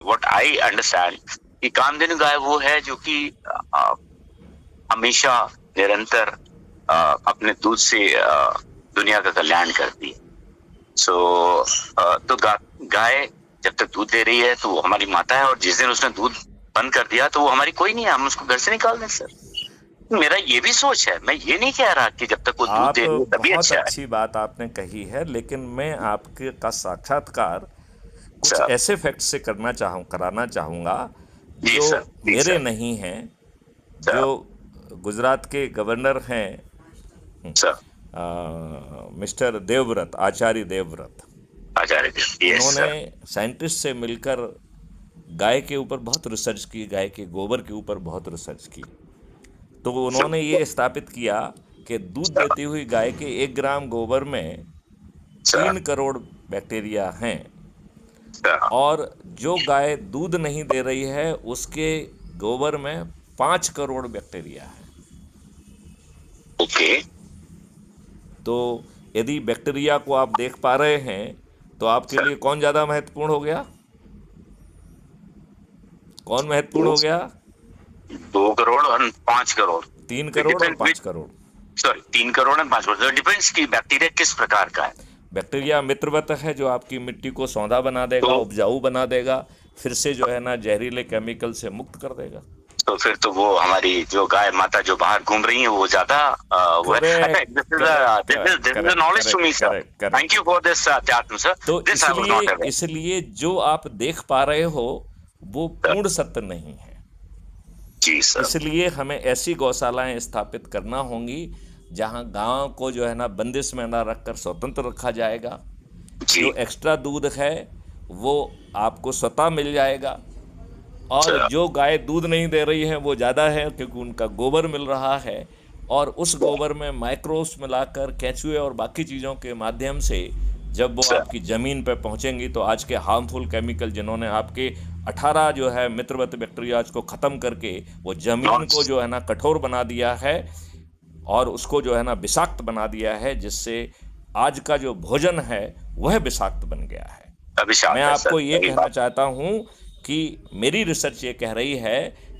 What I understand कि कामधेनु गाय वो है जो कि हमेशा निरंतर अपने दूध से दुनिया का कल्याण करती है। सो तो गाय जब तक दूध दे रही है तो वो हमारी माता है, और जिस दिन उसने दूध बंद कर दिया तो वो हमारी कोई नहीं है, हम उसको घर से निकाल दें सर। मेरा ये भी सोच है, मैं ये नहीं कह रहा कि जब तक वो दूध दे रही है तभी बहुत अच्छा है अच्छी बात आपने कही है, लेकिन मैं आपके का साक्षात्कार कुछ सर। ऐसे फैक्ट से कराना चाहूँगा जी जो सर, प्लीज मेरे सर। नहीं हैं, सर। जो गुजरात के गवर्नर हैं सर। मिस्टर देवव्रत, आचार्य देवव्रत, आचार्य जी, यस उन्होंने सर। साइंटिस्ट से मिलकर गाय के ऊपर बहुत रिसर्च की, गाय के गोबर के ऊपर बहुत रिसर्च की। तो सर। उन्होंने ये स्थापित किया कि दूध सर। देती हुई गाय के 1 ग्राम गोबर में सर। 3 करोड़ बैक्टीरिया हैं, सर। और जो गाय दूध नहीं दे रही है उसके गोबर में 5 करोड़ बैक्टीरिया है। ओके। तो यदि बैक्टीरिया को आप देख पा रहे हैं तो आपके सर। लिए कौन ज़्यादा महत्वपूर्ण हो गया? कौन महत्वपूर्ण हो गया? 2 करोड़ और 5 करोड़। 3 करोड़ और डिपेंड, 5 करोड़। सॉरी, 3 करोड़ और 5 करोड़, डिपेंड्स की बैक्टीरिया किस प्रकार का है। बैक्टीरिया मित्रवत है, जो आपकी मिट्टी को सौंधा बना देगा, तो उपजाऊ बना देगा, फिर से जो है ना जहरीले केमिकल से मुक्त कर देगा। तो फिर तो वो हमारी जो गाय माता जो बाहर घूम रही है वो ज्यादा वो है। अच्छा, correct, correct, correct, this is correct, knowledge to me correct, sir. Correct, correct. Thank you for this अध्यात्म सर। तो दिस आई वाज इसलिए नॉट अवेयर। इसलिए जो आप देख पा रहे हो वो पूर्ण सत्य नहीं है। जी सर। इसलिए हमें ऐसी गौशालाएं स्थापित करना होंगी जहां गांव को जो है ना बंदिश में ना रखकर स्वतंत्र रखा जाएगा। जी जो एक्स्ट्रा दूध है वो आपको स्वतः मिल जाएगा, और सर। जो गाय दूध नहीं दे रही है वो ज़्यादा है क्योंकि उनका गोबर मिल रहा है, और उस गोबर में माइक्रोब्स मिलाकर केंचुए और बाकी चीज़ों के माध्यम से जब वो सर। आपकी ज़मीन पर पहुंचेंगी तो आज के हार्मफुल केमिकल जिन्होंने आपके 18 जो है मित्रवत बैक्टीरियाज को ख़त्म करके वो ज़मीन को जो है ना कठोर बना दिया है और उसको जो है ना विषाक्त बना दिया है, जिससे आज का जो भोजन है वह विषाक्त बन गया है। मैं अभिशाप है सर, आपको ये सही कहना बात। चाहता हूँ कि मेरी रिसर्च ये कह रही है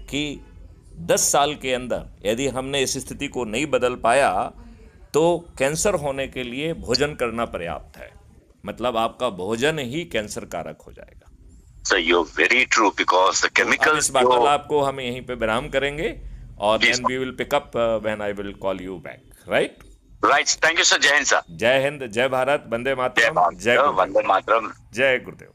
कि 10 साल के अंदर यदि हमने इस स्थिति को नहीं बदल पाया तो कैंसर होने के लिए भोजन करना पर्याप्त है। मतलब आपका भोजन ही कैंसर कारक हो जाएगा। Sir you very true, because the तो अब इस केमिकल्स जो। वार्तालाप को हम यहीं पे विराम करेंगे, और जी then sir. We will pick up when I will call you back, right? Right, thank you sir. जय हिंद सर। जय हिंद, जय भारत, वंदे जय मातरम, जय भारत, गुरुदेव, वंदे मातरम। जय गुरुदेव।